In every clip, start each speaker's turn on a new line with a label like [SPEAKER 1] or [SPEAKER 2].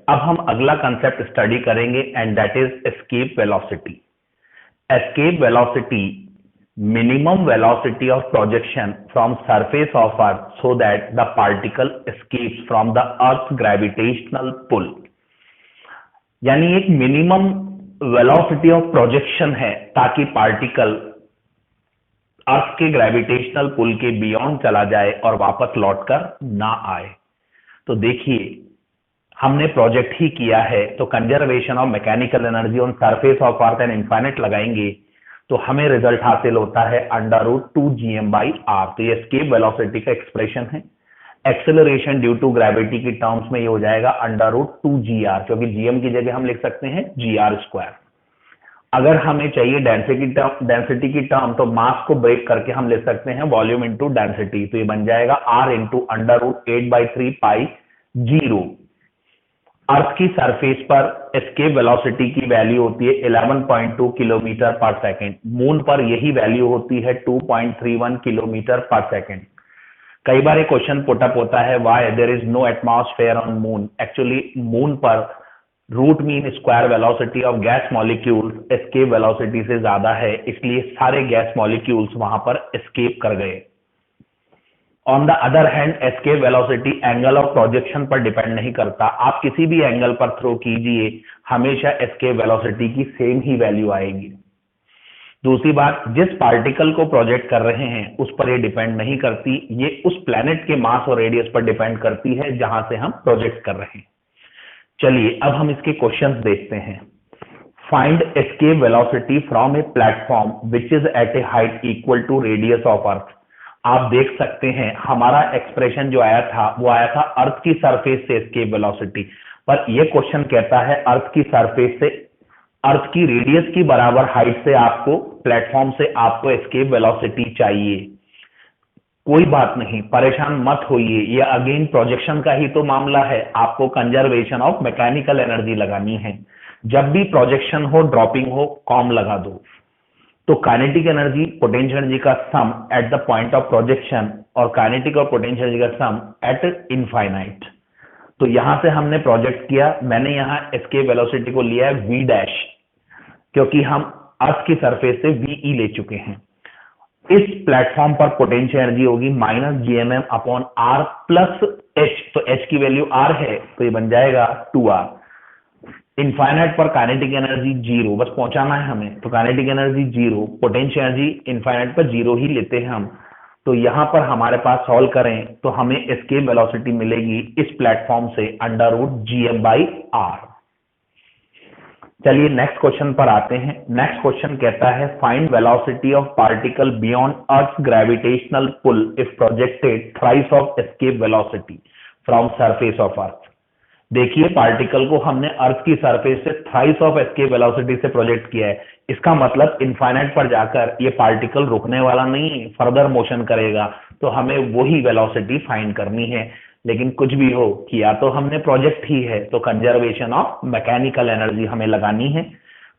[SPEAKER 1] अब हम अगला कंसेप्ट स्टडी करेंगे and that is escape velocity. Escape velocity, minimum velocity of projection from surface of earth so that the particle escapes from the earth's gravitational pull। यानी एक minimum velocity of projection है ताकि particle अर्थ के gravitational pull के beyond चला जाए और वापस लौटकर ना आए। तो देखिए, हमने प्रोजेक्ट ही किया है, तो conservation of mechanical energy on surface of earth and infinite लगाएंगे तो हमें रिजल्ट हासिल होता है √2gm/r। तो ये एस्केप वेलोसिटी का एक्सप्रेशन है। एक्सेलरेशन ड्यू टू ग्रेविटी की टर्म्स में ये हो जाएगा √2gr, क्योंकि gm की जगह हम लिख सकते हैं gr²। अगर हमें चाहिए डेंसिटी की टर्म तो मास को ब्रेक करके हम ले सकते हैं वॉल्यूम इंटू डेंसिटी। तो ये बन जाएगा r इंटू √8/3π0। अर्थ की सरफेस पर एस्केप वेलोसिटी की वैल्यू होती है 11.2 किलोमीटर पर सेकेंड। मून पर यही वैल्यू होती है 2.31 किलोमीटर पर सेकेंड। कई बार एक क्वेश्चन पुटअप होता है, why there is no atmosphere on moon. Actually moon पर root mean square velocity of gas molecules escape velocity से ज्यादा है, इसलिए सारे गैस मॉलिक्यूल्स वहां पर एस्केप कर गए। On the other hand escape velocity angle of projection पर डिपेंड नहीं करता। आप किसी भी एंगल पर थ्रो कीजिए, हमेशा एस्केप वेलोसिटी की सेम ही वैल्यू आएगी। दूसरी बात, जिस पार्टिकल को प्रोजेक्ट कर रहे हैं उस पर ये डिपेंड नहीं करती, ये उस प्लेनेट के मास और रेडियस पर डिपेंड करती है जहां से हम प्रोजेक्ट कर रहे हैं। चलिए अब हम इसके क्वेश्चंस देखते हैं। Find escape velocity from a platform which is at a height equal to radius of earth. आप देख सकते हैं हमारा एक्सप्रेशन जो आया था वो आया था अर्थ की सरफेस से एस्केप वेलोसिटी, पर यह क्वेश्चन कहता है अर्थ की सरफेस से अर्थ की रेडियस की बराबर हाइट से आपको प्लेटफॉर्म से आपको एस्केप वेलोसिटी चाहिए। कोई बात नहीं, परेशान मत होइए, ये अगेन प्रोजेक्शन का ही तो मामला है। आपको कंजर्वेशन ऑफ मैकेनिकल एनर्जी लगानी है। जब भी प्रोजेक्शन हो, ड्रॉपिंग हो, कॉम लगा दो। तो काइनेटिक एनर्जी पोटेंशियल एनर्जी का sum at the point of projection और काइनेटिक और पोटेंशियल एनर्जी का सम एट इनफाइनाइट। तो यहां से हमने प्रोजेक्ट किया, मैंने यहां एस्केप वेलोसिटी को लिया है v', क्योंकि हम अर्थ की सरफेस से ve ले चुके हैं। इस प्लेटफॉर्म पर पोटेंशियल एनर्जी होगी -gmm/r प्लस h। तो h की वैल्यू r है, तो ये बन जाएगा 2r। इनफाइनाइट पर काइनेटिक एनर्जी 0, बस पहुंचाना है हमें, तो kinetic energy 0, potential energy infinite पर 0 ही लेते हैं हम। तो यहां पर हमारे पास सॉल्व करें तो हमें एस्केप वेलोसिटी मिलेगी इस प्लेटफॉर्म से √gm/r। चलिए नेक्स्ट क्वेश्चन पर आते हैं। नेक्स्ट क्वेश्चन कहता है find velocity of particle beyond earth gravitational pull if projected thrice of escape velocity from surface of earth. देखिए, पार्टिकल को हमने अर्थ की सरफेस से थ्राइस ऑफ एस्केप वेलोसिटी से प्रोजेक्ट किया है। इसका मतलब इनफाइनाइट पर जाकर ये पार्टिकल रुकने वाला नहीं, फर्दर मोशन करेगा। तो हमें वही वेलोसिटी फाइंड करनी है। लेकिन कुछ भी हो, किया तो हमने प्रोजेक्ट ही है, तो कंजर्वेशन ऑफ मैकेनिकल एनर्जी हमें लगानी है।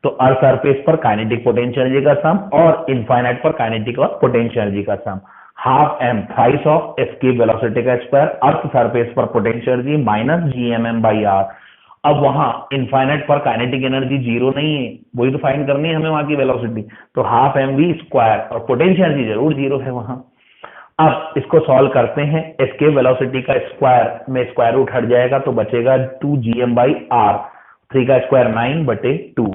[SPEAKER 1] तो अर्थ सरफेस पर काइनेटिक पोटेंशियल एनर्जी का सम और इनफाइनाइट पर काइनेटिक और पोटेंशियल एनर्जी का sum. Half m thrice of escape velocity का स्क्वायर अर्थ सरफेस पर पोटेंशियल एनर्जी -gmm/r। अब वहां इनफाइनाइट पर काइनेटिक एनर्जी 0 नहीं है, वही तो फाइंड करनी है हमें वहां की वेलोसिटी। तो हाफ mv स्क्वायर और पोटेंशियल एनर्जी जरूर 0 है वहां। अब इसको सॉल्व करते हैं। एस्केप वेलोसिटी का स्क्वायर में स्क्वायर रूट हट जाएगा तो बचेगा 2gm/r। 3 का स्क्वायर 9/2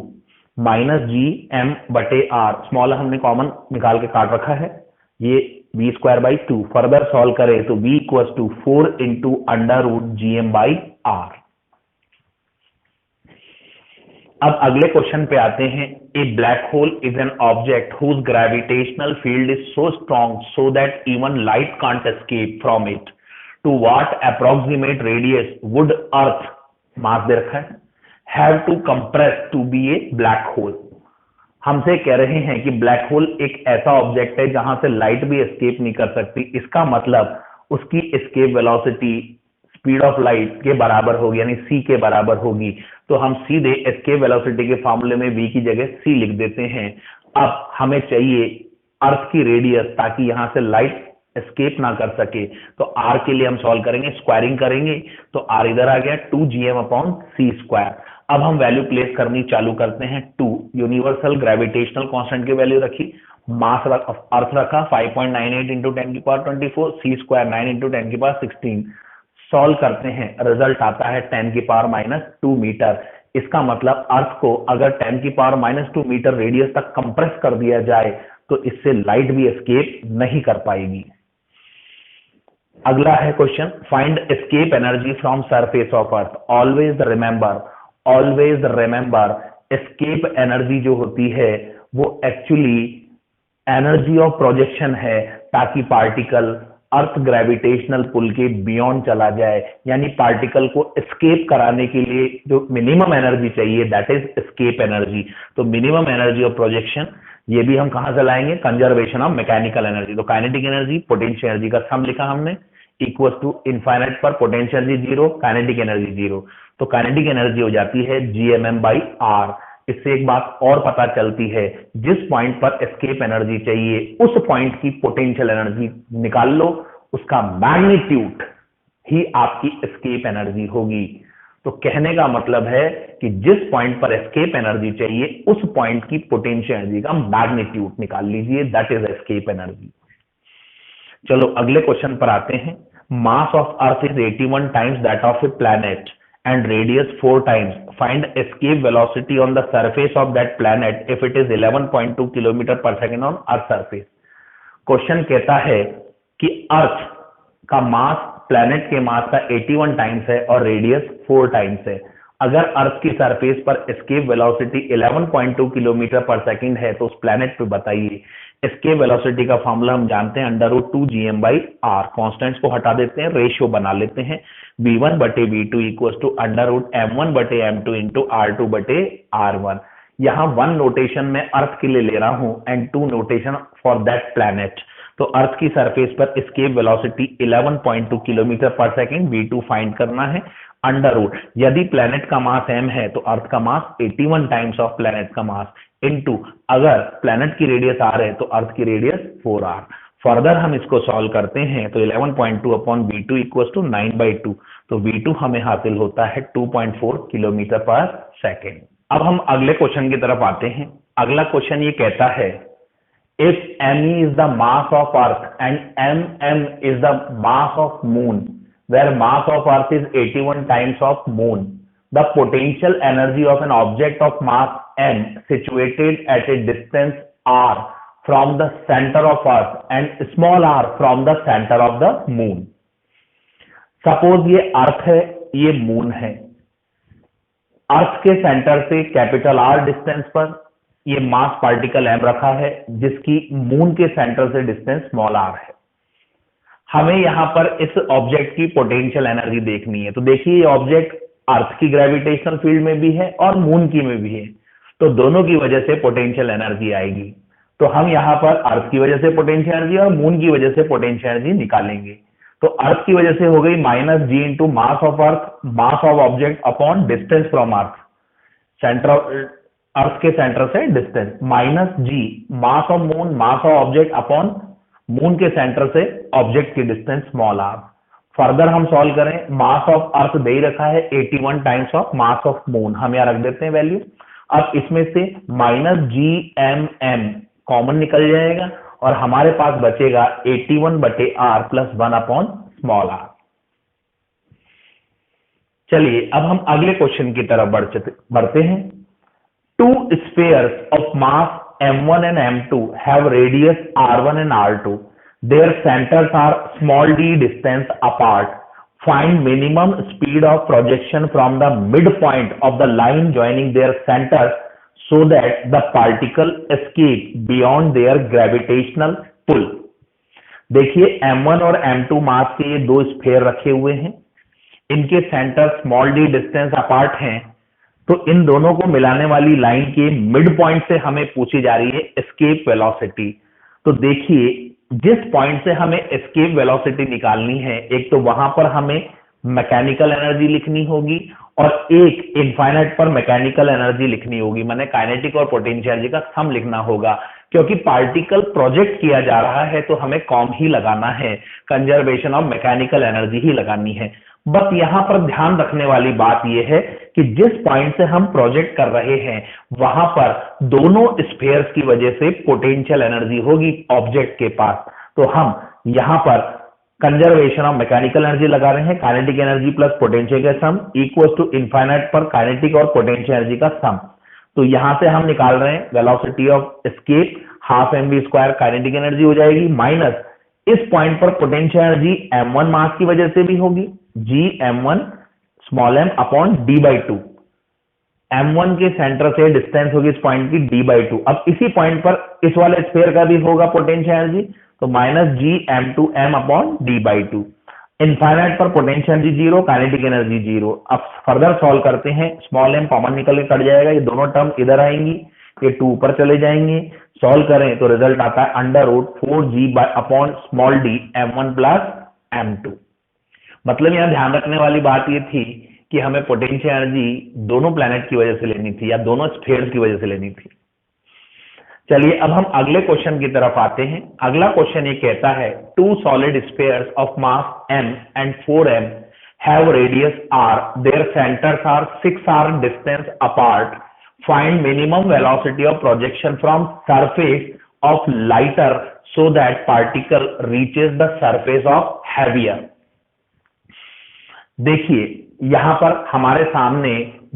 [SPEAKER 1] -gm/r। स्मॉल हमने कॉमन निकाल के काट रखा है, ये v²/2। फर्दर सॉल्व करें तो v = 4 इंटू √gm/r। अब अगले क्वेश्चन पे आते हैं। A black hole is an object whose gravitational field is so strong so that even light can't escape from it. To what approximate radius would earth, mass दे रखा है, have to compress to be a black hole. हमसे कह रहे हैं कि black hole एक ऐसा ऑब्जेक्ट है जहां से लाइट भी एस्केप नहीं कर सकती। इसका मतलब उसकी escape velocity speed of light के बराबर होगी, यानी c के बराबर होगी। तो हम सीधे एस्केप वेलोसिटी के फॉर्मूले में v की जगह c लिख देते हैं। अब हमें चाहिए अर्थ की रेडियस ताकि यहां से लाइट एस्केप ना कर सके, तो आर के लिए हम सॉल्व करेंगे, स्क्वायरिंग करेंगे, तो आर इधर आ गया 2gm/c²। अब हम वैल्यू प्लेस करनी चालू करते हैं। 2 यूनिवर्सल ग्रेविटेशनल कांस्टेंट की वैल्यू रखी, मास अर्थ रखा 5.98 इंटू 10⁻24, c² 9 इंटू 10⁻16। सॉल्व करते हैं, रिजल्ट आता है 10⁻2 मीटर। इसका मतलब अर्थ को अगर 10⁻2 मीटर रेडियस तक कंप्रेस कर दिया जाए तो इससे लाइट भी एस्केप नहीं कर पाएगी। अगला है question, find escape energy from surface of earth. Always remember escape energy जो होती है वो एक्चुअली एनर्जी ऑफ प्रोजेक्शन है, ताकि पार्टिकल अर्थ ग्रेविटेशनल पुल के बियॉन्ड चला जाए, यानी पार्टिकल को एस्केप कराने के लिए जो मिनिमम एनर्जी चाहिए दैट इज एस्केप एनर्जी। तो मिनिमम एनर्जी ऑफ प्रोजेक्शन ये भी हम कहां से लाएंगे, कंजर्वेशन ऑफ मैकेनिकल एनर्जी। तो काइनेटिक एनर्जी पोटेंशियल एनर्जी का सम लिखा हमने, इक्वल टू इनफाइनाइट पर पोटेंशियल एनर्जी 0, काइनेटिक एनर्जी 0। तो काइनेटिक एनर्जी हो जाती है gmm/r। इससे एक बात और पता चलती है, जिस पॉइंट पर एस्केप एनर्जी चाहिए उस पॉइंट की पोटेंशियल एनर्जी निकाल लो, उसका मैग्नीट्यूड ही आपकी एस्केप एनर्जी होगी। तो कहने का मतलब है कि जिस पॉइंट पर एस्केप एनर्जी चाहिए उस पॉइंट की पोटेंशियल एनर्जी का मैग्नीट्यूड निकाल लीजिए, दैट इज एस्केप एनर्जी। चलो अगले क्वेश्चन पर आते हैं। Mass of earth is 81 times that of A planet and radius 4 times. Find escape velocity on the surface of that planet if it is 11.2 km/s on Earth surface. Question कहता है कि अर्थ का मास planet के मास का 81 times है और radius 4 times है। अगर अर्थ की सरफेस पर एस्केप वेलोसिटी 11.2 km/s है तो उस प्लैनेट पे बताइए। एस्केप वेलोसिटी का फॉर्मूला हम जानते हैं √2gm/r। कॉन्स्टेंट्स को हटा देते हैं, रेशियो बना लेते हैं, v1/v2 equal to √m1/m2 into r2/r1। यहां 1 नोटेशन में अर्थ के लिए ले रहा हूं and 2 notation for that planet. तो अर्थ की सरफेस पर escape velocity 11.2 km/s, v2 find करना है, √ यदि प्लैनेट का मास m है तो अर्थ का मास 81 टाइम्स ऑफ प्लैनेट का मास, इनटू अगर प्लैनेट की रेडियस r है तो अर्थ की रेडियस 4r। फर्दर हम इसको सॉल्व करते हैं तो 11.2/v2 इक्वल टू 9/2। तो v2 हमें हासिल होता है 2.4 km/s। अब हम अगले क्वेश्चन की तरफ आते हैं। अगला क्वेश्चन ये कहता है, if me is the mass of earth and mm is the mass of moon, where mass of earth is 81 times of moon, the potential energy of an object of mass m situated at a distance r from the center of earth and small r from the center of the moon. Suppose ये अर्थ है, ये moon है। अर्थ के centre से capital R distance पर ये मास particle m रखा है, जिसकी मून के सेंटर से डिस्टेंस स्मॉल r है। हमें यहां पर इस ऑब्जेक्ट की पोटेंशियल एनर्जी देखनी है। तो देखिए ये ऑब्जेक्ट अर्थ की ग्रेविटेशनल फील्ड में भी है और मून की में भी है, तो दोनों की वजह से पोटेंशियल एनर्जी आएगी। तो हम यहां पर अर्थ की वजह से पोटेंशियल एनर्जी और मून की वजह से पोटेंशियल एनर्जी निकालेंगे। तो अर्थ की वजह से हो गई -g into mass of earth, mass of object upon distance from earth, centre अर्थ के सेंटर से distance, -g mass of moon, mass of object upon moon के सेंटर से ऑब्जेक्ट की डिस्टेंस स्मॉल r। फर्दर हम सॉल्व करें, mass of earth दे ही रखा है 81 times of mass of moon, हम यहां रख देते हैं वैल्यू। अब इसमें से -gmm कॉमन निकल जाएगा और हमारे पास बचेगा 81/r प्लस 1/r। चलिए अब हम अगले क्वेश्चन की तरफ बढ़ते हैं। Two spheres of mass m1 and m2 have radius r1 and r2. Their centers are small d distance apart. Find minimum speed of projection from the midpoint of the line joining their centers so that the particle escape beyond their gravitational pull. देखिए m1 और m2 मास के ये दो sphere रखे हुए हैं, इनके centre small D distance apart हैं। तो इन दोनों को मिलाने वाली लाइन के मिड पॉइंट से हमें पूछी जा रही है एस्केप वेलोसिटी। तो देखिए जिस पॉइंट से हमें एस्केप वेलोसिटी निकालनी है, एक तो वहां पर हमें मैकेनिकल एनर्जी लिखनी होगी और एक इनफाइनाइट पर मैकेनिकल एनर्जी लिखनी होगी, माने काइनेटिक और पोटेंशियल एनर्जी का सम लिखना होगा। क्योंकि पार्टिकल प्रोजेक्ट किया जा रहा है तो हमें कॉम ही लगाना है, कंजर्वेशन ऑफ मैकेनिकल एनर्जी ही लगानी है। बस यहां पर ध्यान रखने वाली बात यह है कि जिस पॉइंट से हम प्रोजेक्ट कर रहे हैं वहां पर दोनों स्फीयर्स की वजह से पोटेंशियल एनर्जी होगी ऑब्जेक्ट के पास। तो हम यहां पर कंजर्वेशन ऑफ मैकेनिकल एनर्जी लगा रहे हैं, काइनेटिक एनर्जी प्लस पोटेंशियल का सम इक्वल टू इनफाइनाइट पर काइनेटिक और पोटेंशियल एनर्जी का सम। तो यहां से हम निकाल रहे हैं velocity of escape half mv square kinetic energy हो जाएगी, माइनस इस पॉइंट पर पोटेंशियल एनर्जी m1 मास की वजह से भी होगी, g m1 small m upon d/2। m1 के सेंटर से डिस्टेंस होगी इस पॉइंट की d/2। अब इसी पॉइंट पर इस वाले स्फीयर का भी होगा पोटेंशियल एनर्जी, तो minus g m2 m upon d/2। Infinite पर potential energy zero, kinetic energy zero. अब फर्दर सॉल्व करते हैं, स्मॉल m कॉमन निकल के कट जाएगा, ये दोनों टर्म इधर आएंगी, ये 2 ऊपर चले जाएंगे। सॉल्व करें तो रिजल्ट आता है √4g upon small d m1 plus m2। मतलब यहां ध्यान रखने वाली बात ये थी कि हमें पोटेंशियल एनर्जी दोनों प्लैनेट की वजह से लेनी थी या दोनों स्फीयर्स की वजह से लेनी थी। चलिए अब हम अगले क्वेश्चन की तरफ आते हैं। अगला क्वेश्चन ये कहता है two solid spheres of mass m and 4m have radius r, their centres are 6 r distance apart, find minimum velocity of projection from surface of lighter so that particle reaches the surface of heavier. देखिए यहां पर हमारे सामने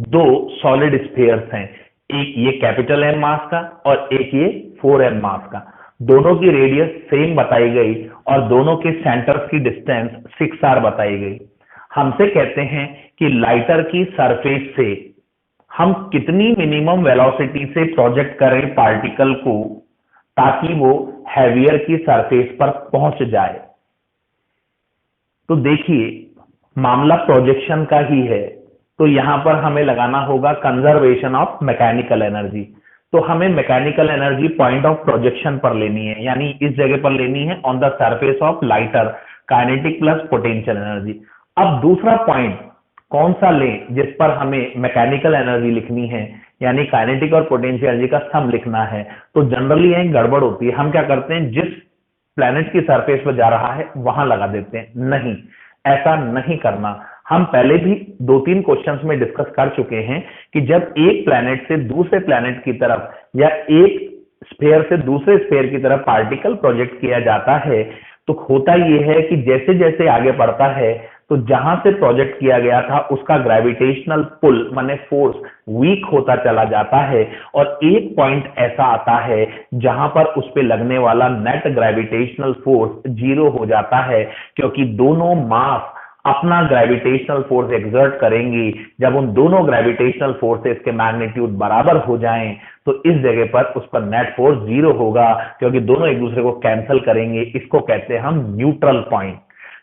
[SPEAKER 1] दो solid spheres हैं, एक ये capital M मास का और एक ये 4m मास का। दोनों की रेडियस सेम बताई गई और दोनों के सेंटर्स की डिस्टेंस 6r बताई गई। हमसे कहते हैं कि लाइटर की सरफेस से हम कितनी मिनिमम वेलोसिटी से प्रोजेक्ट करें पार्टिकल को ताकि वो हैवियर की सरफेस पर पहुंच जाए। तो देखिए मामला प्रोजेक्शन का ही है, तो यहां पर हमें लगाना होगा कंजर्वेशन ऑफ मैकेनिकल एनर्जी। तो हमें mechanical energy point of projection पर लेनी है, यानी इस जगह पर लेनी है on the surface of lighter, kinetic plus potential energy. अब दूसरा पॉइंट कौन सा लें जिस पर हमें मैकेनिकल एनर्जी लिखनी है, यानी काइनेटिक और पोटेंशियल एनर्जी का सम लिखना है। तो जनरली यह गड़बड़ होती है, हम क्या करते हैं जिस प्लेनेट की सरफेस पर जा रहा है वहां लगा देते हैं। नहीं, ऐसा नहीं करना। हम पहले भी 2-3 क्वेश्चंस में डिस्कस कर चुके हैं कि जब एक प्लेनेट से दूसरे प्लेनेट की तरफ या एक स्फीयर से दूसरे स्फीयर की तरफ पार्टिकल प्रोजेक्ट किया जाता है तो होता यह है कि जैसे जैसे आगे बढ़ता है तो जहां से प्रोजेक्ट किया गया था उसका ग्रेविटेशनल पुल माने फोर्स वीक होता चला जाता है और एक पॉइंट ऐसा आता है जहां पर उस पे लगने वाला नेट ग्रेविटेशनल फोर्स जीरो हो जाता है, क्योंकि दोनों मास अपना ग्रेविटेशनल फोर्स एक्सर्ट करेंगी। जब उन दोनों ग्रेविटेशनल फोर्सेस के मैग्नीट्यूड बराबर हो जाएं तो इस जगह पर उस पर नेट फोर्स जीरो होगा, क्योंकि दोनों एक दूसरे को कैंसिल करेंगे। इसको कहते हैं हम न्यूट्रल पॉइंट।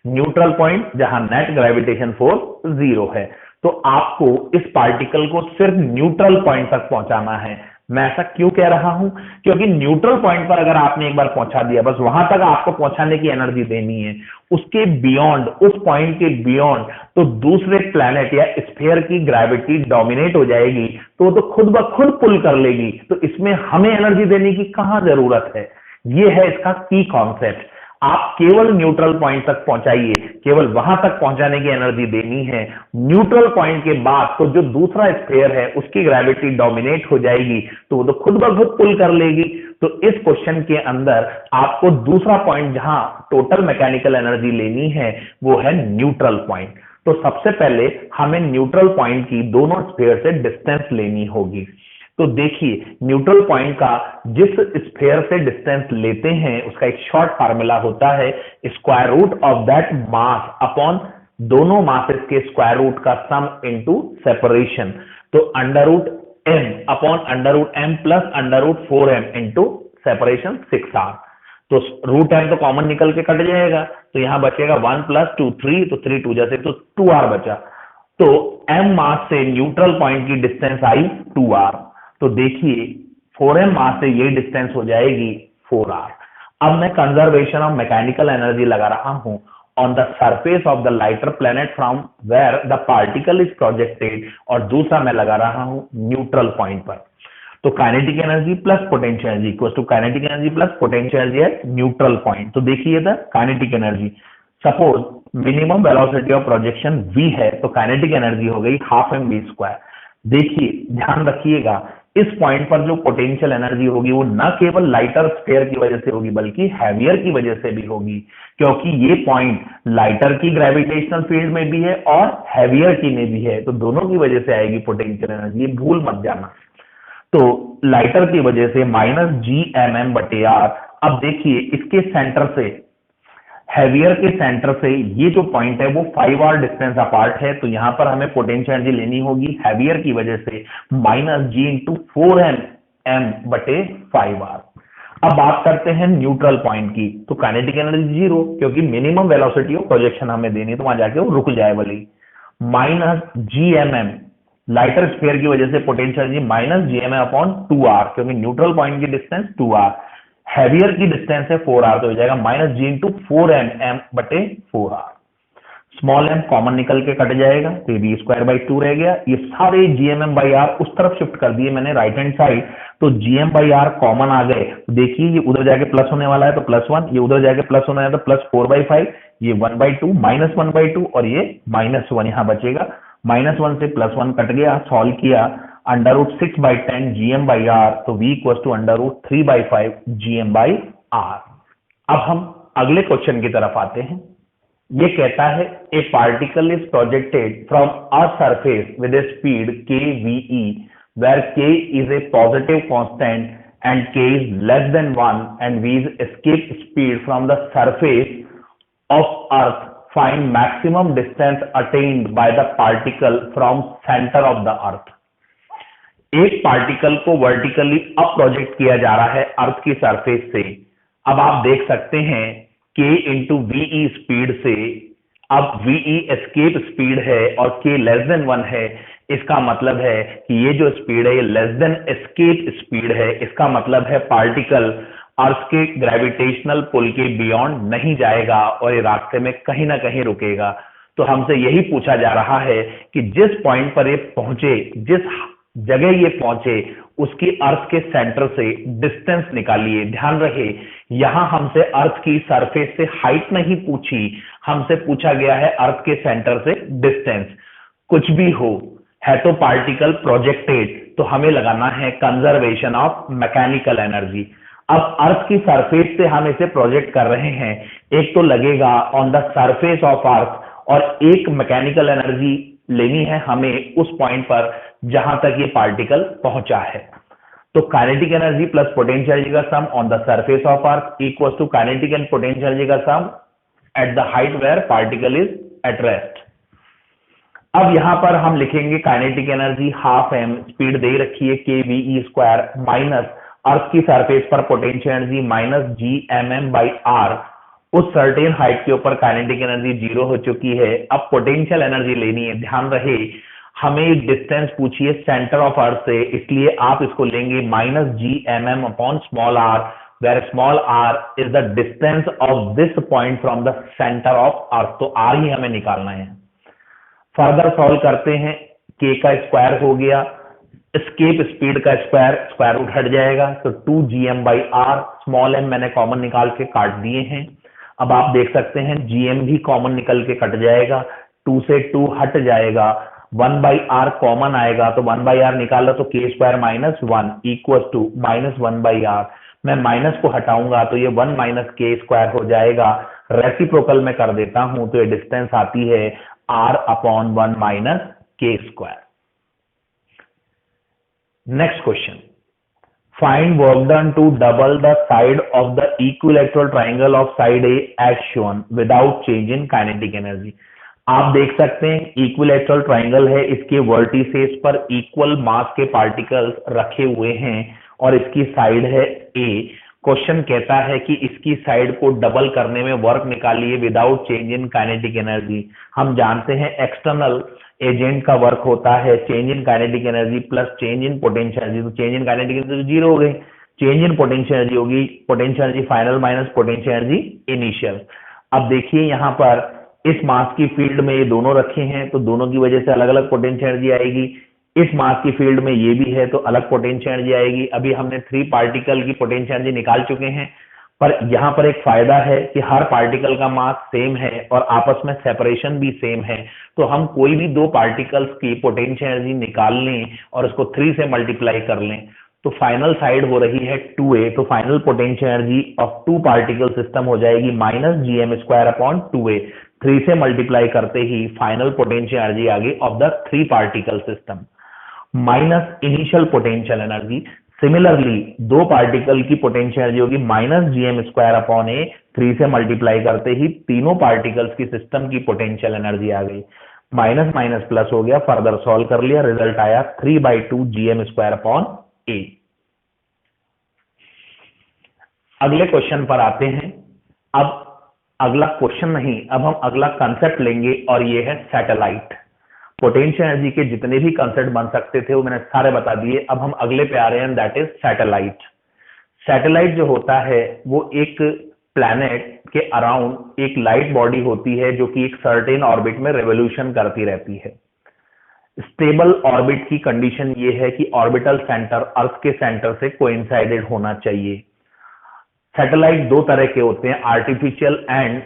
[SPEAKER 1] न्यूट्रल पॉइंट जहां नेट ग्रेविटेशन फोर्स जीरो है। तो आपको इस पार्टिकल को सिर्फ न्यूट्रल पॉइंट तक पहुंचाना है। मैं ऐसा क्यों कह रहा हूं, क्योंकि न्यूट्रल पॉइंट पर अगर आपने एक बार पहुंचा दिया, बस वहां तक आपको पहुंचाने की एनर्जी देनी है। उसके बियॉन्ड, उस पॉइंट के बियॉन्ड तो दूसरे प्लैनेट या स्फीयर की ग्रेविटी डोमिनेट हो जाएगी, तो वो तो खुद ब खुद पुल कर लेगी। तो इसमें हमें एनर्जी देने की कहां जरूरत है। ये है इसका की कॉन्सेप्ट। आप केवल न्यूट्रल पॉइंट तक पहुंचाइए, केवल वहां तक पहुंचाने की एनर्जी देनी है। न्यूट्रल पॉइंट के बाद तो जो दूसरा स्फीयर है उसकी ग्रेविटी डोमिनेट हो जाएगी, तो वो तो खुद ब खुद पुल कर लेगी। तो इस क्वेश्चन के अंदर आपको दूसरा पॉइंट जहां टोटल मैकेनिकल एनर्जी लेनी है वो है न्यूट्रल पॉइंट। तो सबसे पहले हमें न्यूट्रल पॉइंट की दोनों स्फीयर से डिस्टेंस लेनी होगी। तो देखिए न्यूट्रल पॉइंट का जिस स्फीयर से डिस्टेंस लेते हैं उसका एक शॉर्ट फार्मूला होता है square root of that mass upon दोनों मासेस के स्क्वायर रूट का सम इनटू सेपरेशन। तो under root m upon under root m plus under root 4m into separation 6r। तो रूट m तो कॉमन निकल के कट जाएगा, तो यहां बचेगा 1 प्लस 2 3, तो 3 2 जैसे तो 2r बचा। तो m मास से न्यूट्रल पॉइंट की डिस्टेंस आई 2r। तो देखिए 4m मास से ये डिस्टेंस हो जाएगी 4r। अब मैं कंजर्वेशन ऑफ मैकेनिकल एनर्जी लगा रहा हूं on the surface of the lighter planet from where the particle is projected, और दूसरा मैं लगा रहा हूं न्यूट्रल पॉइंट पर। तो kinetic energy plus potential energy equal to kinetic energy plus potential energy at neutral point. तो देखिए था kinetic energy, suppose minimum velocity of projection v है, तो काइनेटिक एनर्जी हो गई हाफ एम वी स्क्वायर। देखिए ध्यान रखिएगा, इस पॉइंट पर जो पोटेंशियल एनर्जी होगी वो न केवल लाइटर स्फीयर की वजह से होगी बल्कि हैवियर की वजह से भी होगी, क्योंकि ये पॉइंट लाइटर की ग्रेविटेशनल फील्ड में भी है और हैवियर की में भी है, तो दोनों की वजह से आएगी पोटेंशियल एनर्जी, भूल मत जाना। तो लाइटर की वजह से माइनस जी एम एम बटे आर। अब देखिए इसके सेंटर से, हैवियर के सेंटर से ये जो पॉइंट है वो 5r डिस्टेंस अपार्ट है, तो यहां पर हमें पोटेंशियल एनर्जी लेनी होगी हैवियर की वजह से माइनस जी इंटू 4m m बटे 5r। अब बात करते हैं न्यूट्रल पॉइंट की, तो काइनेटिक एनर्जी 0, क्योंकि मिनिमम वेलोसिटी ऑफ प्रोजेक्शन हमें देनी है, तो वहां जाके वो रुक जाए भले। Minus G M M, lighter sphere की वजह से potential energy minus G M M upon 2r, क्योंकि न्यूट्रल पॉइंट की डिस्टेंस 2r, हैवियर की डिस्टेंस है 4r, तो हो जाएगा माइनस जी इंटू 4m m बटे 4r। स्मॉल m कॉमन निकल के कट जाएगा, तो ये बी स्क्वायर बाई 2 रह गया। ये सारे जीएमएम बाई आर उस तरफ शिफ्ट कर दिए मैंने राइट हैंड साइड, तो जीएम बाई आर कॉमन आ गए। देखिए ये उधर जाके प्लस होने वाला है तो +1, ये उधर जाके प्लस होना है तो +4/5, ये 1/2 -1/2 और ये -1 यहां बचेगा। -1 से +1 कट गया, सॉल्व किया, √6/10 जीएम बाई आर, तो v equal to √3/5 GM by R. अब हम अगले क्वेश्चन की तरफ आते हैं। ये कहता है a particle is projected from a surface with a speed k v where k is a positive constant and k is less than 1 and v is escape speed from the surface of earth, find maximum distance attained by the particle from centre of the earth. एक particle को vertically up project किया जा रहा है अर्थ की surface से। अब आप देख सकते हैं k इंटू वी स्पीड से, अब वी एस्केप स्पीड है और k लेस देन 1 है, इसका मतलब है कि ये जो स्पीड है ये लेस देन एस्केप स्पीड है। इसका मतलब है पार्टिकल अर्थ के ग्रेविटेशनल पुल के बियॉन्ड नहीं जाएगा और ये रास्ते में कहीं ना कहीं रुकेगा। तो हमसे यही पूछा जा रहा है कि जिस पॉइंट पर ये पहुंचे, जिस जगह ये पहुंचे, उसकी अर्थ के सेंटर से डिस्टेंस निकालिए। ध्यान रहे यहां हमसे अर्थ की सरफेस से हाइट नहीं पूछी, हमसे पूछा गया है अर्थ के सेंटर से डिस्टेंस। कुछ भी हो, है तो पार्टिकल प्रोजेक्टेड, तो हमें लगाना है कंजर्वेशन ऑफ मैकेनिकल एनर्जी। अब अर्थ की सरफेस से हम इसे प्रोजेक्ट कर रहे हैं, एक तो लगेगा ऑन द सरफेस ऑफ अर्थ और एक मैकेनिकल एनर्जी लेनी है हमें उस पॉइंट पर जहां तक ये पार्टिकल पहुंचा है। तो kinetic energy plus potential energy का sum on the surface of earth equals to kinetic and potential energy का sum at the height where particle is at rest. अब यहां पर हम लिखेंगे kinetic energy half m, speed दे रखी है के वी स्क्वायर, माइनस अर्थ की सरफेस पर potential energy minus G M M by R. उस सर्टेन हाइट के ऊपर काइनेटिक एनर्जी 0 हो चुकी है, अब पोटेंशियल एनर्जी लेनी है। ध्यान रहे हमें डिस्टेंस पूछी है सेंटर ऑफ अर्थ से, इसलिए आप इसको लेंगे minus G M M upon small R, where small R is the distance of this point from the centre of earth. तो आर ही हमें निकालना है। फर्दर सॉल्व करते हैं, के का स्क्वायर हो गया, एस्केप स्पीड का स्क्वायर रूट हट जाएगा, तो 2 GM by R, small M मैंने कॉमन निकाल के काट दिए हैं। अब आप देख सकते हैं जीएम भी कॉमन निकल के कट जाएगा, 2 से 2 हट जाएगा, 1/r कॉमन आएगा, तो 1/r निकाला तो k square minus 1 equal to minus 1/r। मैं माइनस को हटाऊंगा तो ये 1 माइनस k स्क्वायर हो जाएगा, रेसिप्रोकल में कर देता हूं तो ये डिस्टेंस आती है r upon 1 minus k square. Next question, find work done to double the side of the equilateral triangle of side A as shown without change in kinetic energy. आप देख सकते हैं इक्विलैटरल ट्राइंगल है, इसके vertices पर equal मास के particles रखे हुए हैं और इसकी साइड है ए। क्वेश्चन कहता है कि इसकी साइड को डबल करने में वर्क निकालिए without change in kinetic energy. हम जानते हैं एक्सटर्नल एजेंट का वर्क होता है change in kinetic energy plus change in potential energy, तो चेंज इन काइनेटिक एनर्जी 0 हो गई, चेंज इन पोटेंशियल एनर्जी होगी potential energy final minus potential energy initial. अब देखिए यहां पर इस मास की फील्ड में ये दोनों रखे हैं, तो दोनों की वजह से अलग अलग पोटेंशियल एनर्जी आएगी। इस मास की फील्ड में ये भी है तो अलग पोटेंशियल एनर्जी आएगी। अभी हमने 3 पार्टिकल की पोटेंशियल एनर्जी निकाल चुके हैं, पर यहां पर एक फायदा है कि हर पार्टिकल का मास सेम है और आपस में सेपरेशन भी सेम है, तो हम कोई भी 2 पार्टिकल्स की पोटेंशियल एनर्जी निकाल लें और उसको 3 से मल्टीप्लाई कर लें तो फाइनल साइड हो रही है 2a, तो final potential energy of 2 particle system हो जाएगी -gm²/2a। 3 से मल्टीप्लाई करते ही फाइनल पोटेंशियल एनर्जी आ गई of the 3 particle system minus initial potential energy. Similarly 2 particle की पोटेंशियल एनर्जी होगी -gm²/a। 3 से मल्टीप्लाई करते ही तीनों पार्टिकल्स की सिस्टम की पोटेंशियल एनर्जी आ गई, माइनस माइनस प्लस हो गया, फर्दर सॉल्व कर लिया, रिजल्ट आया 3/2 gm²/a। अगले क्वेश्चन पर आते हैं। अब अगला क्वेश्चन नहीं, अब हम अगला कंसेप्ट लेंगे और ये है सैटेलाइट। पोटेंशियल एनर्जी के जितने भी कंसेप्ट बन सकते थे वो मैंने सारे बता दिए। अब हम अगले पे आ रहे हैं, दैट इज सैटेलाइट। सैटेलाइट जो होता है वो एक प्लैनेट के अराउंड एक लाइट बॉडी होती है जो कि एक सर्टेन ऑर्बिट में रेवोल्यूशन करती रहती है। स्टेबल ऑर्बिट की कंडीशन ये है कि ऑर्बिटल सेंटर अर्थ के सेंटर से कोइंसाइडेड होना चाहिए। सैटेलाइट 2 तरह के होते हैं, आर्टिफिशियल एंड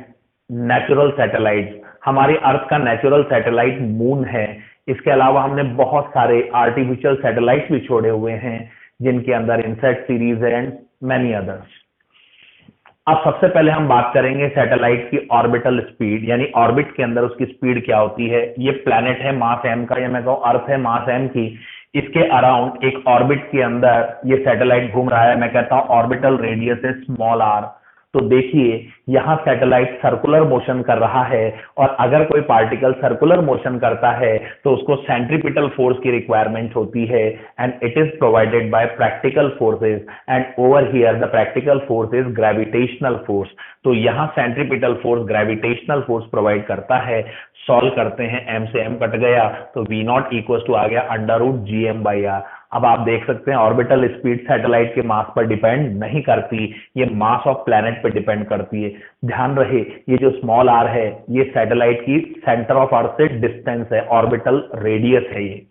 [SPEAKER 1] नेचुरल सैटेलाइट। हमारे अर्थ का नेचुरल सैटेलाइट मून है, इसके अलावा हमने बहुत सारे आर्टिफिशियल सैटेलाइट भी छोड़े हुए हैं जिनके अंदर INSAT series and many others. अब सबसे पहले हम बात करेंगे सैटेलाइट की ऑर्बिटल स्पीड, यानी ऑर्बिट के अंदर उसकी स्पीड क्या होती है। ये प्लैनेट है मास m का, या मैं कहूं अर्थ है मास m की, इसके अराउंड एक ऑर्बिट के अंदर ये सैटेलाइट घूम रहा है। मैं कहता हूं orbital radius is small r। तो देखिए यहां सैटेलाइट सर्कुलर मोशन कर रहा है, और अगर कोई पार्टिकल सर्कुलर मोशन करता है तो उसको सेंट्रीपिटल फोर्स की रिक्वायरमेंट होती है, and it is provided bye practical forces, and over here the practical force is gravitational force. तो यहां centripetal force gravitational force provide करता है। सॉल्व करते हैं, m से m कट गया तो v0 इक्वल टू आ गया √gm/r। अब आप देख सकते हैं ऑर्बिटल स्पीड सैटेलाइट के मास पर डिपेंड नहीं करती, ये मास ऑफ प्लैनेट पर डिपेंड करती है। ध्यान रहे ये जो स्मॉल r है ये सैटेलाइट की सेंटर ऑफ अर्थ से डिस्टेंस है, ऑर्बिटल रेडियस है ये।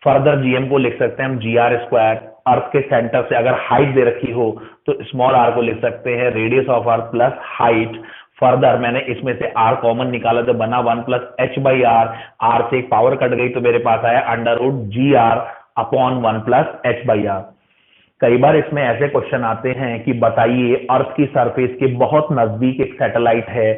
[SPEAKER 1] फर्दर gm को लिख सकते हैं हम gr²। अर्थ के सेंटर से अगर हाइट दे रखी हो तो स्मॉल r को लिख सकते हैं radius of earth plus height. Further मैंने इसमें से r कॉमन निकाला तो बना 1 + h/r। r से एक पावर कट गई तो मेरे पास आया √gr/1 + h/r। कई बार इसमें ऐसे क्वेश्चन आते हैं कि बताइए अर्थ की सरफेस के बहुत नजदीक एक सैटेलाइट है,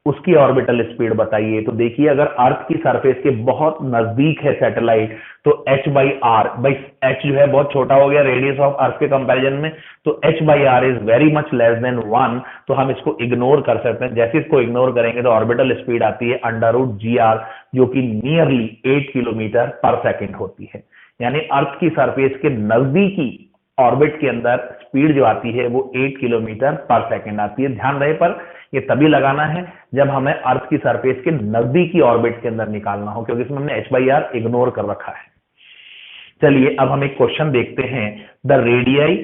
[SPEAKER 1] उसकी ऑर्बिटल स्पीड बताइए। तो देखिए अगर अर्थ की सरफेस के बहुत नजदीक है सैटेलाइट तो h/r, भाई h जो है बहुत छोटा हो गया रेडियस ऑफ अर्थ के कंपैरिजन में, तो h/r is very much less than 1, तो हम इसको इग्नोर कर सकते हैं। जैसे इसको इग्नोर करेंगे तो ऑर्बिटल स्पीड आती है √gr जो कि नियरली 8 km/s होती है। यानी अर्थ की सरफेस के नजदीकी ऑर्बिट के अंदर स्पीड जो आती है वो 8 km/s आती है। ध्यान रहे पर ये तभी लगाना है जब हमें अर्थ की सरफेस के नजदीकी ऑर्बिट के अंदर निकालना हो, क्योंकि इसमें हमने h/r इग्नोर कर रखा है। चलिए अब हम एक क्वेश्चन देखते हैं। The radii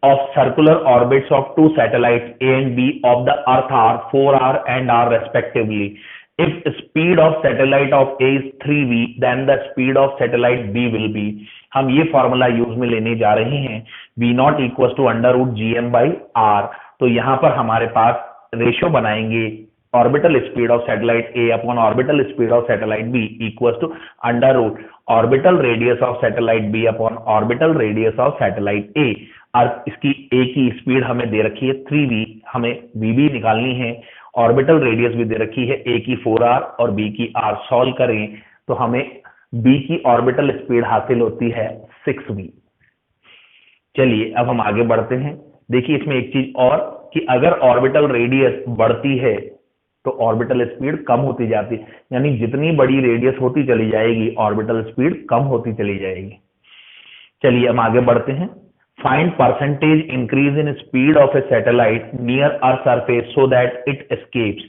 [SPEAKER 1] of circular orbits of 2 satellites A and B of the Earth are 4r and r respectively. If speed of satellite of A is 3v, then the speed of satellite B will be. हम ये formula use में लेने जा रहे हैं, v0 equal to √gm/r। तो यहां पर हमारे पास रेशियो बनाएंगे orbital speed of satellite A upon orbital speed of satellite B equal to orbital radius of satellite B upon orbital radius of satellite A। और इसकी A की स्पीड हमें दे रखी है 3v, हमें vb निकालनी है। ऑर्बिटल रेडियस भी दे रखी है, A की 4r और B की r। सॉल्व करें तो हमें B की ऑर्बिटल स्पीड हासिल होती है 6v। चलिए अब हम आगे बढ़ते हैं। देखिए इसमें एक चीज और कि अगर ऑर्बिटल रेडियस बढ़ती है तो ऑर्बिटल स्पीड कम होती जाती है, यानी जितनी बड़ी रेडियस होती चली जाएगी ऑर्बिटल स्पीड कम होती चली जाएगी। चलिए हम आगे बढ़ते हैं। Find percentage increase in speed of a satellite near earth surface so that it escapes.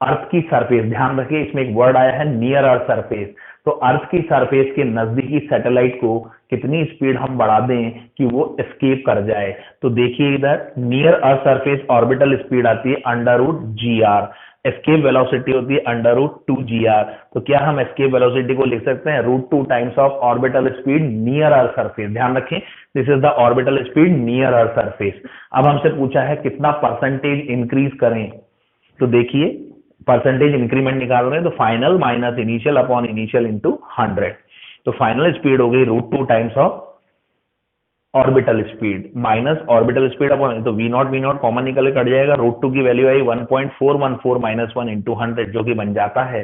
[SPEAKER 1] Earth की सरफेस, ध्यान रखिए इसमें एक वर्ड आया है नियर अर्थ सरफेस, तो अर्थ की सरफेस के नजदीकी सैटेलाइट को कितनी स्पीड हम बढ़ा दें कि वो एस्केप कर जाए। तो देखिए इधर near earth surface orbital speed आती है √gr। एस्केप वेलोसिटी होती है √2gr। तो क्या हम एस्केप वेलोसिटी को लिख सकते हैं √2 times of orbital speed near earth surface. ध्यान रखें, this is the orbital speed near earth surface. अब हमसे पूछा है कितना परसेंटेज इंक्रीज करें, तो देखिए परसेंटेज इंक्रीमेंट निकाल रहे हैं, तो final minus initial upon initial into 100। तो फाइनल स्पीड हो गई √2 times of orbital speed minus orbital speed upon, तो v0 कॉमन निकल के कट जाएगा, √2 की वैल्यू आई 1.414 माइनस 1 इंटू 100 जो कि बन जाता है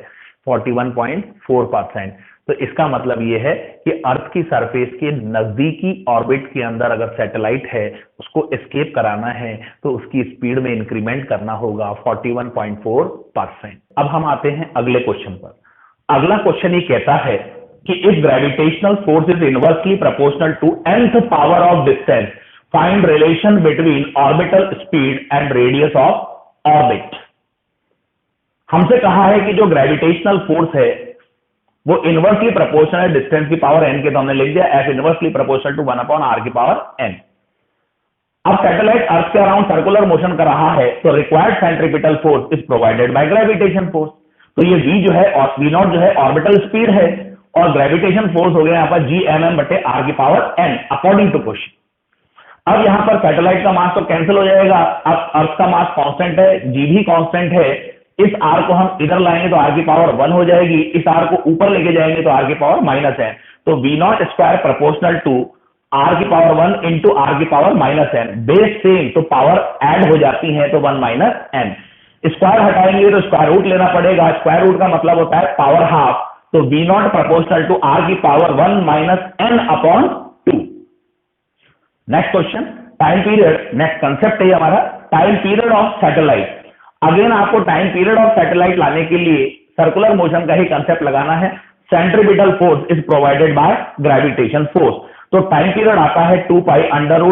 [SPEAKER 1] 41.4%। तो इसका मतलब यह है कि अर्थ की सरफेस के नजदीकी ऑर्बिट के अंदर अगर सैटेलाइट है उसको एस्केप कराना है तो उसकी स्पीड में इंक्रीमेंट करना होगा 41.4%। अब हम आते हैं अगले क्वेश्चन पर। अगला क्वेश्चन ये कहता है कि if gravitational force is inversely proportional to nth power of distance, find relation between orbital speed and radius of orbit. हमसे कहा है कि जो ग्रेविटेशनल फोर्स है वो इनवर्सली प्रोपोर्शनल है डिस्टेंस की पावर n के, तो हमने लिख दिया f inversely proportional to 1/r की पावर n। अब सैटेलाइट अर्थ के अराउंड सर्कुलर मोशन कर रहा है, तो required centripetal force is provided by gravitation force. तो ये v जो है और v0 जो है ऑर्बिटल स्पीड है और ग्रेविटेशन फोर्स हो गया यहां पर gmm/r की power n according to question. अब यहां पर सैटेलाइट का मास तो कैंसिल हो जाएगा, अब अर्थ का मास कांस्टेंट है, g भी कांस्टेंट है। इस r को हम इधर लाएंगे तो r की पावर 1 हो जाएगी, इस r को ऊपर लेके जाएंगे तो r की पावर -n। तो v0 square proportional to r की पावर 1 इंटू r की पावर -n। बेस सेम तो पावर ऐड हो जाती है तो 1 - n। स्क्वायर हटाएंगे तो स्क्वायर रूट लेना पड़ेगा, स्क्वायर रूट का मतलब होता है पावर हाफ, तो v0 प्रोपोर्शनल टू r की power 1 - n/2। Next question, time period. Next concept है हमारा time period of satellite. Again आपको टाइम पीरियड ऑफ सैटेलाइट लाने के लिए सर्कुलर मोशन का ही कंसेप्ट लगाना है। Centripetal force is provided by gravitation force. तो टाइम पीरियड आता है 2π√r³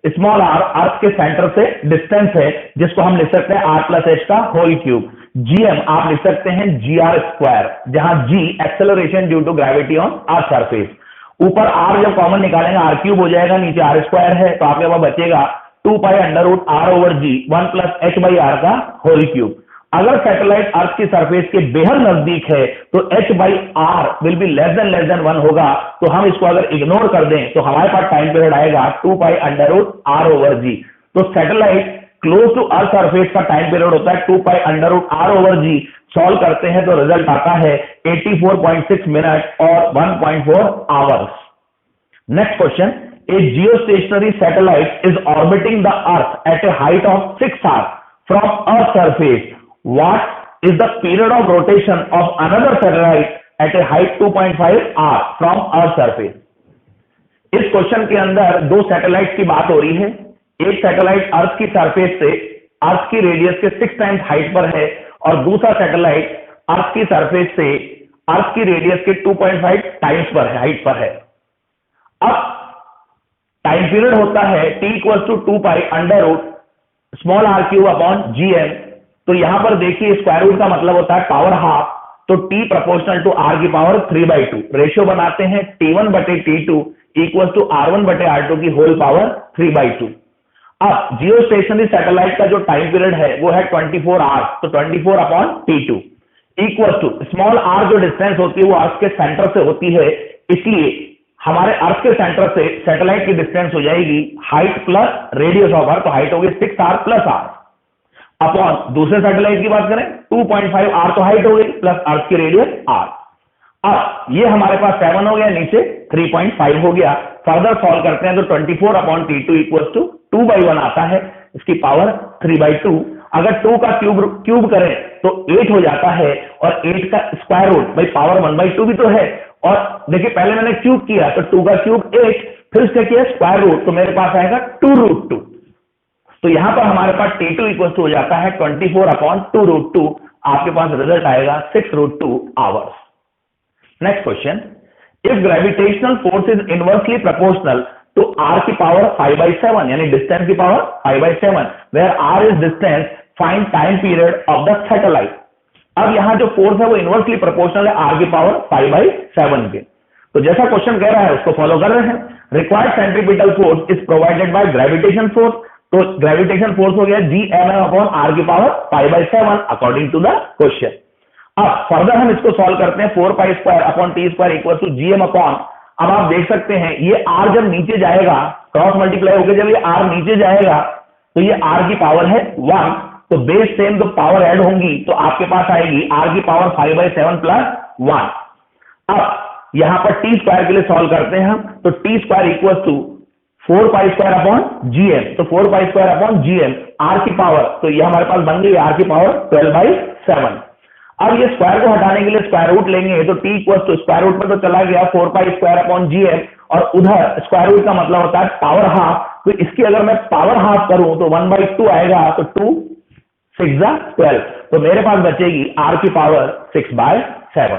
[SPEAKER 1] स्मॉल r अर्थ के सेंटर से डिस्टेंस है जिसको हम लिख सकते हैं r+h का होल क्यूब। gm आप लिख सकते हैं gr², जहां g acceleration due to gravity on earth surface. ऊपर r जब कॉमन निकालेंगे r³ हो जाएगा, नीचे r² है तो आपके पास बचेगा 2π√r/g 1+h/r का होल क्यूब। अगर सैटेलाइट अर्थ की सरफेस के बेहद नजदीक है तो h/r will be less than 1 होगा। तो हम इसको अगर इग्नोर कर दें तो हमारे पास टाइम पीरियड आएगा 2π√r/g। तो satellite close to earth surface का टाइम पीरियड होता है 2π√r/g। सॉल्व करते हैं तो रिजल्ट आता है 84.6 मिनट और 1.4 hours. Next question, a geostationary satellite is orbiting the earth at a height of 6 hours from earth's surface. What is the period of rotation of another satellite at a height 2.5 hours from earth's surface? इस question के अंदर दो satellite की बात हो रही है। एक सैटेलाइट अर्थ की सरफेस से अर्थ की रेडियस के 6 टाइम्स हाइट पर है और दूसरा सैटेलाइट अर्थ की सरफेस से अर्थ की रेडियस के 2.5 टाइम्स पर है, हाइट पर है। अब टाइम पीरियड होता है t = 2π√r³ तो यहां पर देखिए स्क्वायर रूट का मतलब होता है पावर हाफ, तो t प्रोपोर्शनल टू r की पावर 3/2। रेशियो बनाते हैं t1/t2 = r1/r2 की होल पावर 3/2। अब जियोस्टेशनरी सैटेलाइट का जो टाइम पीरियड है वो है 24 आवर्स, तो 24/t2 = स्मॉल r जो डिस्टेंस होती है वो अर्थ के सेंटर से होती है, इसलिए हमारे अर्थ के सेंटर से सैटेलाइट की डिस्टेंस हो जाएगी height plus radius of earth, तो हाइट होगी 6r + r अपॉन दूसरे सैटेलाइट की बात करें 2.5r तो हाइट हो गई प्लस अर्थ की रेडियस r। अब ये हमारे पास 7 हो गया, नीचे 3.5 हो गया। फर्दर सॉल्व करते हैं तो 24/t2 = 2/1 आता है, इसकी पावर 3/2। अगर 2 का क्यूब करें तो 8 हो जाता है और 8 का स्क्वायर रूट भाई पावर 1/2 भी तो है। और देखिए पहले मैंने क्यूब किया तो 2 का क्यूब 8, फिर उसके किया स्क्वायर रूट तो मेरे पास आएगा 2√2। तो यहां पर हमारे पास t2 = हो जाता है 24/2√2। आपके पास रिजल्ट आएगा 6√2 hours. Next question, if gravitational force is inversely proportional to r की पावर 5/7 यानी डिस्टेंस की power 5/7 where r is distance, find time period of the satellite. अब यहां जो फोर्स है वो इनवर्सली प्रोपोर्शनल है r की पावर 5/7 के। तो जैसा क्वेश्चन कह रहा है उसको फॉलो कर रहे हैं। Required centripetal force is provided by gravitation force. तो ग्रेविटेशन फोर्स हो गया Gmm अपॉन r की power 5/7 according to the question. अब फर्दर हम इसको सॉल्व करते हैं, 4π² upon t² equal to Gm upon, अब आप देख सकते हैं ये r जब नीचे जाएगा, क्रॉस मल्टीप्लाई होकर जब ये r नीचे जाएगा तो ये r की पावर है 1, तो बेस सेम, तो पावर ऐड होंगी तो आपके पास आएगी r की पावर 5/7 प्लस 1। अब यहां पर t² के लिए सॉल्व करते हैं हम, तो t² equal to 4π² upon Gm, तो 4π² अपॉन Gm r की पावर, तो ये हमारे पास बन गई r की पावर 12/7। अब ये स्क्वायर को हटाने के लिए स्क्वायर रूट लेंगे, तो t equal to square root में तो चला गया 4π² अपॉन Gm, और उधर स्क्वायर रूट का मतलब होता है पावर हाफ, तो इसकी अगर मैं पावर हाफ करूं तो 1/2 आएगा, तो 2 6 12, तो मेरे पास बचेगी r की पावर 6/7।